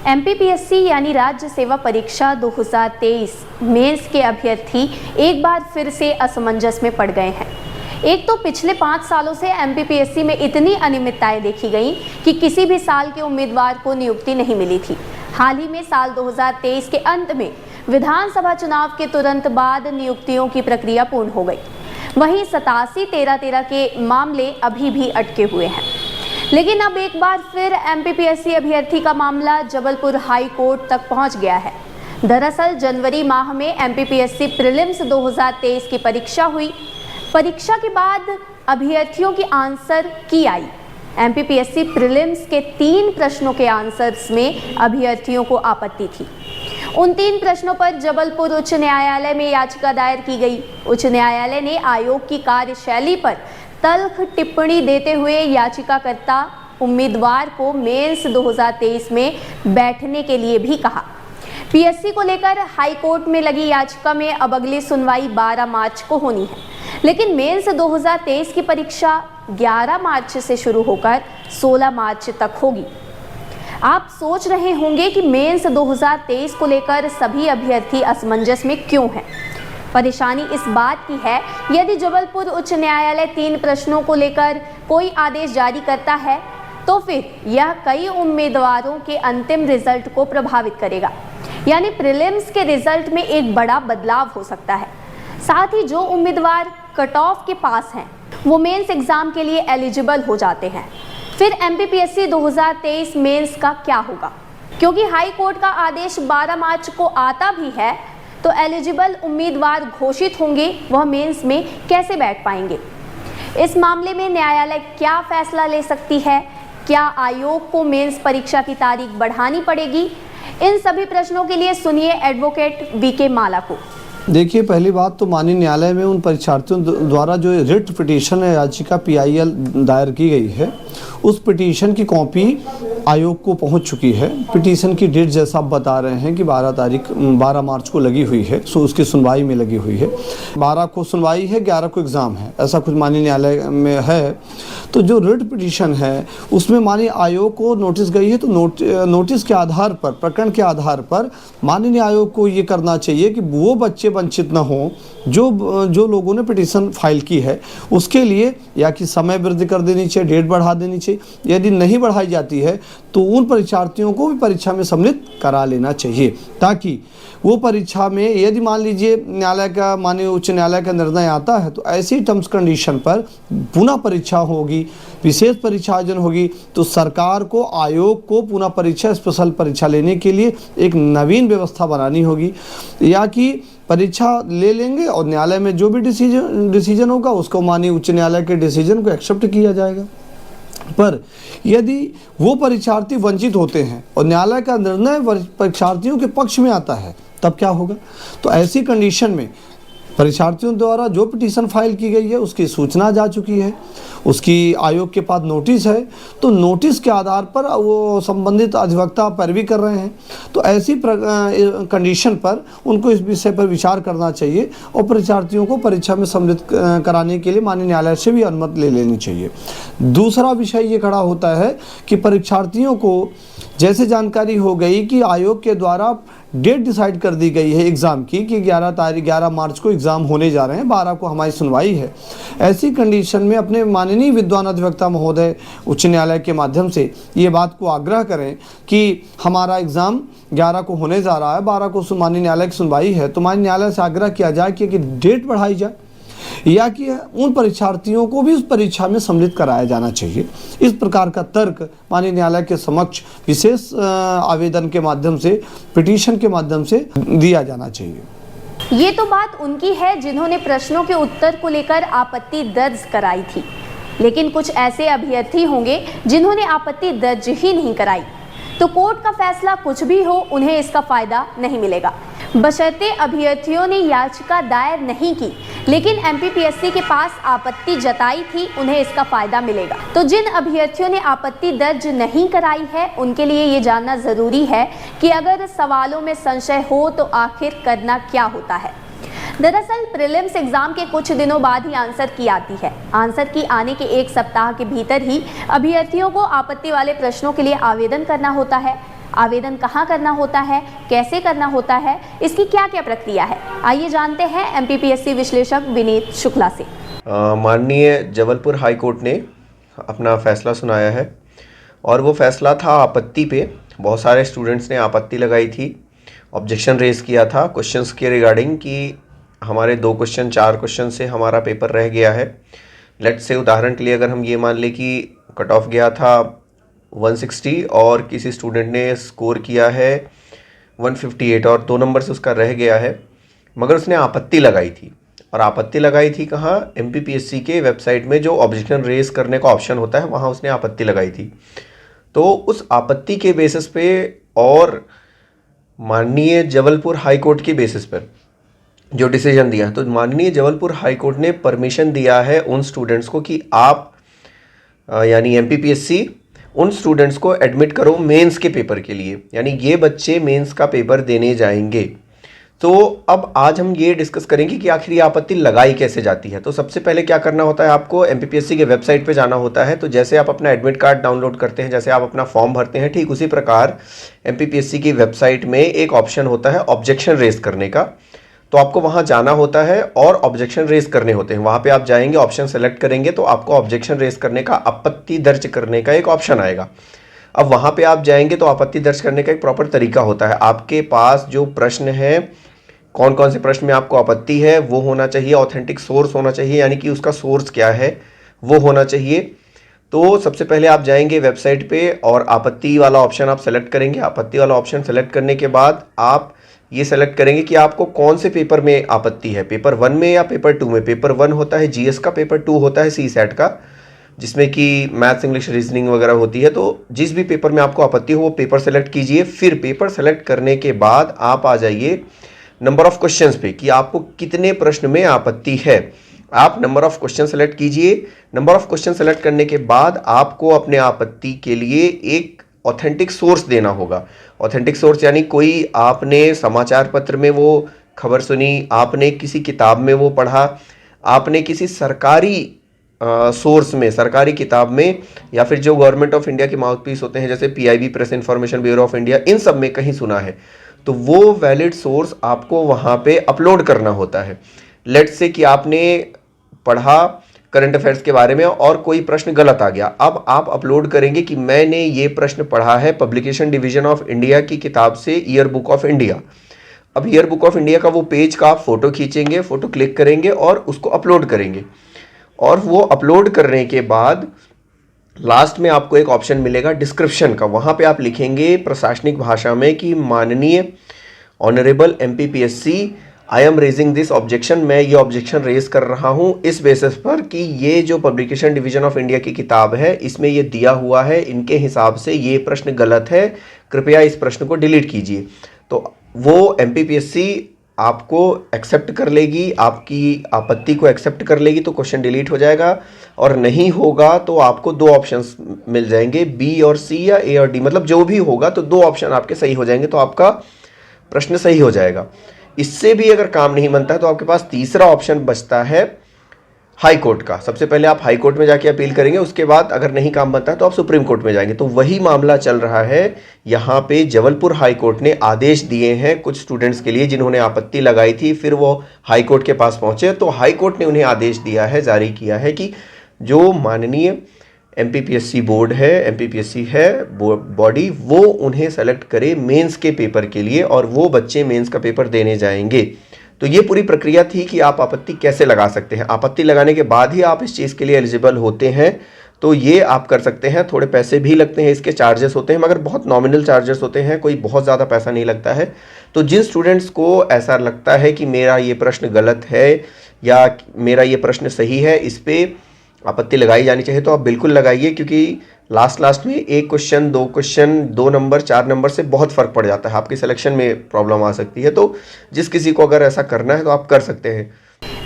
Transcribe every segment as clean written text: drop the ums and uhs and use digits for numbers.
MPPSC यानी राज्य सेवा परीक्षा 2023 मेंस के अभ्यर्थी एक बार फिर से असमंजस में पड़ गए हैं। एक तो पिछले 5 सालों से एमपीपीएससी में इतनी अनियमितताएं देखी गई कि किसी भी साल के उम्मीदवार को नियुक्ति नहीं मिली थी। हाल ही में साल 2023 के अंत में विधानसभा चुनाव के तुरंत बाद नियुक्तियों की प्रक्रिया पूर्ण हो गई। वहीं 87-13-13 के मामले अभी भी अटके हुए हैं। लेकिन अब एक बार फिर एमपीपीएससी अभ्यर्थी का मामला जबलपुर हाई कोर्ट तक पहुंच गया है। दरअसल जनवरी माह में एमपीपीएससी प्रीलिम्स 2023 की परीक्षा हुई। परीक्षा के बाद अभ्यर्थियों की आंसर की आई। एमपीपीएससी प्रीलिम्स के 3 प्रश्नों के आंसर्स में अभ्यर्थियों को आपत्ति थी। उन 3 प्रश्नों पर जबलपुर उच्च न्यायालय में याचिका दायर की गई। उच्च न्यायालय ने आयोग की कार्यशैली पर तल्ख टिप्पणी देते हुए याचिकाकर्ता उम्मीदवार को मेंस 2023 में बैठने के लिए भी कहा। पीएससी को लेकर हाई कोर्ट में लगी याचिका में अब अगली सुनवाई 12 मार्च को होनी है। लेकिन मेंस 2023 की परीक्षा 11 मार्च से शुरू होकर 16 मार्च तक होगी। आप सोच रहे होंगे कि मेंस 2023 को लेकर सभी अभ्यर्थी असमंजस में क्यों हैं। परेशानी इस बात की है, यदि जबलपुर उच्च न्यायालय 3 प्रश्नों को लेकर कोई आदेश जारी करता है तो फिर यह कई उम्मीदवारों के अंतिम रिजल्ट को प्रभावित करेगा। यानी प्रीलिम्स के रिजल्ट में एक बड़ा बदलाव हो सकता है। साथ ही जो उम्मीदवार कट ऑफ के पास हैं वो मेंस एग्जाम के लिए एलिजिबल हो जाते हैं। फिर एमपीपीएससी 2023 मेंस का क्या होगा? क्योंकि हाई कोर्ट का आदेश 12 मार्च को आता भी है तो एलिजिबल उम्मीदवार घोषित होंगे, वह मेंस में कैसे बैठ पाएंगे? इस मामले में न्यायालय क्या फैसला ले सकती है? क्या आयोग को मेंस परीक्षा की तारीख बढ़ानी पड़ेगी? इन सभी प्रश्नों के लिए सुनिए एडवोकेट वीके माला को। देखिए, पहली बात तो माननीय न्यायालय में उन परीक्षार्थियों द्वारा जो रिट पिटीशन याचिका PIL दायर की गई है, उस पिटीशन की कॉपी आयोग को पहुंच चुकी है। पिटीशन की डेट जैसा आप बता रहे हैं कि 12 मार्च को लगी हुई है, सो उसकी सुनवाई में लगी हुई है। 12 को सुनवाई है, 11 को एग्ज़ाम है, ऐसा कुछ माननीय न्यायालय में है। तो जो रिट पिटीशन है उसमें माननीय आयोग को नोटिस गई है, तो नोटिस के आधार पर, प्रकरण के आधार पर माननीय आयोग को ये करना चाहिए कि वो बच्चे वंचित न हों जो लोगों ने पिटीशन फाइल की है। उसके लिए या कि समय वृद्धि कर देनी चाहिए, डेट बढ़ा देनी चाहिए। यदि नहीं बढ़ाई जाती है तो उन परीक्षार्थियों को भी परीक्षा में सम्मिलित करा लेना चाहिए, ताकि वो परीक्षा में, यदि मान लीजिए न्यायालय का, माननीय उच्च न्यायालय का निर्णय आता है तो ऐसी टर्म्स कंडीशन पर पुनः परीक्षा होगी, विशेष परीक्षा आयोजन होगी, तो सरकार को, आयोग को पुनः परीक्षा, स्पेशल परीक्षा लेने के लिए एक नवीन व्यवस्था बनानी होगी, या कि परीक्षा ले लेंगे और न्यायालय में जो भी डिसीजन होगा उसको माननीय उच्च न्यायालय के डिसीजन को एक्सेप्ट किया जाएगा। पर यदि वो परीक्षार्थी वंचित होते हैं और न्यायालय का निर्णय परीक्षार्थियों के पक्ष में आता है, तब क्या होगा? तो ऐसी कंडीशन में परीक्षार्थियों द्वारा जो पिटीशन फाइल की गई है उसकी सूचना जा चुकी है, उसकी आयोग के पास नोटिस है, तो नोटिस के आधार पर वो संबंधित अधिवक्ता पैरवी कर रहे हैं। तो ऐसी कंडीशन पर उनको इस विषय पर विचार करना चाहिए और परीक्षार्थियों को परीक्षा में सम्मिलित कराने के लिए माननीय न्यायालय से भी अनुमति ले लेनी चाहिए। दूसरा विषय ये खड़ा होता है कि परीक्षार्थियों को जैसे जानकारी हो गई कि आयोग के द्वारा डेट डिसाइड कर दी गई है एग्ज़ाम की कि 11 मार्च को एग्ज़ाम होने जा रहे हैं, 12 को हमारी सुनवाई है। ऐसी कंडीशन में अपने माननीय विद्वान अधिवक्ता महोदय उच्च न्यायालय के माध्यम से ये बात को आग्रह करें कि हमारा एग्ज़ाम 11 को होने जा रहा है, 12 को माननीय न्यायालय की सुनवाई है, तो माननीय न्यायालय से आग्रह किया जाए कि डेट बढ़ाई जाए, या कि उन परीक्षार्थियों को भी उस परीक्षा में सम्मिलित कराया जाना चाहिए। इस प्रकार का तर्क माननीय न्यायालय के समक्ष विशेष आवेदन के माध्यम से, पिटीशन के माध्यम से दिया जाना चाहिए। ये तो बात उनकी है जिन्होंने प्रश्नों के उत्तर को लेकर आपत्ति दर्ज कराई थी, लेकिन कुछ ऐसे अभ्यर्थी होंगे जिन्होंने आपत्ति दर्ज ही नहीं कराई, तो कोर्ट का फैसला कुछ भी हो, उन्हें इसका फायदा नहीं मिलेगा। बशर्ते अभ्यर्थियों ने याचिका दायर नहीं की लेकिन एमपीपीएससी के पास आपत्ति जताई थी, उन्हें इसका फायदा मिलेगा। तो जिन अभ्यर्थियों ने आपत्ति दर्ज नहीं कराई है उनके लिए ये जानना जरूरी है कि अगर सवालों में संशय हो तो आखिर करना क्या होता है। दरअसल प्रीलिम्स एग्जाम के कुछ दिनों बाद ही आंसर की आती है। आंसर की आने के 1 सप्ताह के भीतर ही अभ्यर्थियों को आपत्ति वाले प्रश्नों के लिए आवेदन करना होता है। आवेदन कहाँ करना होता है, कैसे करना होता है, इसकी क्या क्या प्रक्रिया है, आइए जानते हैं एमपीपीएससी विश्लेषक विनीत शुक्ला से। माननीय जबलपुर हाई कोर्ट ने अपना फैसला सुनाया है और वो फैसला था आपत्ति पे। बहुत सारे स्टूडेंट्स ने आपत्ति लगाई थी, ऑब्जेक्शन रेज किया था क्वेश्चंस के रिगार्डिंग कि हमारे 2 क्वेश्चन 4 क्वेश्चन से हमारा पेपर रह गया है। लेट से उदाहरण के लिए अगर हम ये मान लें कि कट ऑफ गया था 160 और किसी स्टूडेंट ने स्कोर किया है 158 और 2 नंबर से उसका रह गया है, मगर उसने आपत्ति लगाई थी। और आपत्ति लगाई थी कहाँ? एमपीपीएससी के वेबसाइट में जो ऑब्जेक्शन रेज करने का ऑप्शन होता है वहाँ उसने आपत्ति लगाई थी। तो उस आपत्ति के बेसिस पे और माननीय जबलपुर हाई कोर्ट के बेसिस पर जो डिसीजन दिया, तो माननीय जबलपुर हाई कोर्ट ने परमिशन दिया है उन स्टूडेंट्स को कि आप यानी एमपीपीएससी उन स्टूडेंट्स को एडमिट करो मेंस के पेपर के लिए, यानी ये बच्चे मेंस का पेपर देने जाएंगे। तो अब आज हम ये डिस्कस करेंगे कि आखिर ये आपत्ति लगाई कैसे जाती है। तो सबसे पहले क्या करना होता है, आपको एमपीपीएससी के वेबसाइट पे जाना होता है। तो जैसे आप अपना एडमिट कार्ड डाउनलोड करते हैं, जैसे आप अपना फॉर्म भरते हैं, ठीक उसी प्रकार एमपीपीएससी की वेबसाइट में एक ऑप्शन होता है ऑब्जेक्शन रेज करने का। तो आपको वहाँ जाना होता है और ऑब्जेक्शन रेज करने होते हैं। वहाँ पे आप जाएंगे, ऑप्शन सेलेक्ट करेंगे तो आपको ऑब्जेक्शन रेज करने का, आपत्ति दर्ज करने का एक ऑप्शन आएगा। अब वहाँ पे आप जाएंगे तो आपत्ति दर्ज करने का एक प्रॉपर तरीका होता है। आपके पास जो प्रश्न है, कौन कौन से प्रश्न में आपको आपत्ति है, वो होना चाहिए, ऑथेंटिक सोर्स होना चाहिए, यानी कि उसका सोर्स क्या है वो होना चाहिए। तो सबसे पहले आप जाएंगे वेबसाइट पे और आपत्ति वाला ऑप्शन आप सेलेक्ट करेंगे। आपत्ति वाला ऑप्शन सेलेक्ट करने के बाद आप ये सेलेक्ट करेंगे कि आपको कौन से पेपर में आपत्ति है, पेपर 1 में या पेपर 2 में। पेपर 1 होता है जीएस का, पेपर 2 होता है सीसैट का, जिसमें कि मैथ्स, इंग्लिश, रीजनिंग वगैरह होती है। तो जिस भी पेपर में आपको आपत्ति हो वो पेपर सेलेक्ट कीजिए। फिर पेपर सेलेक्ट करने के बाद आप आ जाइए नंबर ऑफ क्वेश्चंस पे कि आपको कितने प्रश्न में आपत्ति है। आप नंबर ऑफ क्वेश्चन सेलेक्ट कीजिए। नंबर ऑफ क्वेश्चन सेलेक्ट करने के बाद आपको अपने आपत्ति के लिए एक ऑथेंटिक सोर्स देना होगा। ऑथेंटिक सोर्स यानी कोई आपने समाचार पत्र में वो खबर सुनी, आपने किसी किताब में वो पढ़ा, आपने किसी सरकारी सोर्स में, सरकारी किताब में, या फिर जो गवर्नमेंट ऑफ इंडिया के माउथपीस होते हैं जैसे PIB, press information bureau of India, इन सब में कहीं सुना है, तो वो वैलिड सोर्स आपको वहाँ पे अपलोड करना होता है। लेट्स से कि आपने पढ़ा करंट अफेयर्स के बारे में और कोई प्रश्न गलत आ गया, अब आप अपलोड करेंगे कि मैंने ये प्रश्न पढ़ा है पब्लिकेशन डिवीजन ऑफ इंडिया की किताब से, ईयर बुक ऑफ इंडिया। अब ईयर बुक ऑफ इंडिया का वो पेज का आप फोटो खींचेंगे, फोटो क्लिक करेंगे और उसको अपलोड करेंगे। और वो अपलोड करने के बाद लास्ट में आपको एक ऑप्शन मिलेगा डिस्क्रिप्शन का। वहाँ पे आप लिखेंगे प्रशासनिक भाषा में कि माननीय honourable MPPSC, I am raising this objection, मैं ये ऑब्जेक्शन रेज कर रहा हूँ इस बेसिस पर कि ये जो पब्लिकेशन डिवीजन ऑफ इंडिया की किताब है इसमें ये दिया हुआ है, इनके हिसाब से ये प्रश्न गलत है, कृपया इस प्रश्न को डिलीट कीजिए। तो वो एमपीपीएससी आपको एक्सेप्ट कर लेगी, आपकी आपत्ति को एक्सेप्ट कर लेगी, तो क्वेश्चन डिलीट हो जाएगा। और नहीं होगा तो आपको 2 ऑप्शंस मिल जाएंगे, बी और सी या ए और डी, मतलब जो भी होगा तो 2 ऑप्शन आपके सही हो जाएंगे, तो आपका प्रश्न सही हो जाएगा। इससे भी अगर काम नहीं बनता है तो आपके पास तीसरा ऑप्शन बचता है हाई कोर्ट का। सबसे पहले आप हाई कोर्ट में जाके अपील करेंगे, उसके बाद अगर नहीं काम बनता है तो आप सुप्रीम कोर्ट में जाएंगे। तो वही मामला चल रहा है यहाँ पे। जबलपुर हाई कोर्ट ने आदेश दिए हैं कुछ स्टूडेंट्स के लिए जिन्होंने आपत्ति लगाई थी, फिर वो हाई कोर्ट के पास पहुंचे तो हाई कोर्ट ने उन्हें आदेश दिया है, जारी किया है कि जो माननीय एमपीपीएससी बोर्ड है, एमपीपीएससी है बॉडी, वो उन्हें सेलेक्ट करे मेंस के पेपर के लिए और वो बच्चे मेंस का पेपर देने जाएंगे। तो ये पूरी प्रक्रिया थी कि आप आपत्ति कैसे लगा सकते हैं। आपत्ति लगाने के बाद ही आप इस चीज़ के लिए एलिजिबल होते हैं, तो ये आप कर सकते हैं। थोड़े पैसे भी लगते हैं, इसके चार्जेस होते हैं, मगर बहुत नॉमिनल चार्जेस होते हैं, कोई बहुत ज़्यादा पैसा नहीं लगता है। तो जिन स्टूडेंट्स को ऐसा लगता है कि मेरा ये प्रश्न गलत है या मेरा ये प्रश्न सही है, इस पर आपत्ति लगाई जानी चाहिए, तो आप बिल्कुल लगाइए, क्योंकि लास्ट में 1 क्वेश्चन, 2 क्वेश्चन, 2 नंबर, 4 नंबर से बहुत फ़र्क पड़ जाता है, आपकी सिलेक्शन में प्रॉब्लम आ सकती है। तो जिस किसी को अगर ऐसा करना है तो आप कर सकते हैं।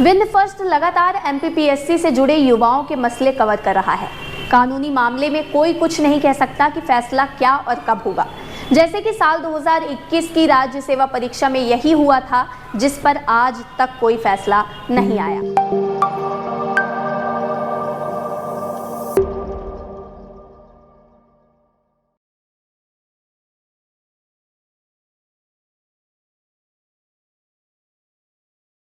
विंध्य फर्स्ट लगातार एमपीपीएससी से जुड़े युवाओं के मसले कवर कर रहा है। कानूनी मामले में कोई कुछ नहीं कह सकता कि फैसला क्या और कब होगा। जैसे कि साल 2021 की राज्य सेवा परीक्षा में यही हुआ था, जिस पर आज तक कोई फैसला नहीं आया।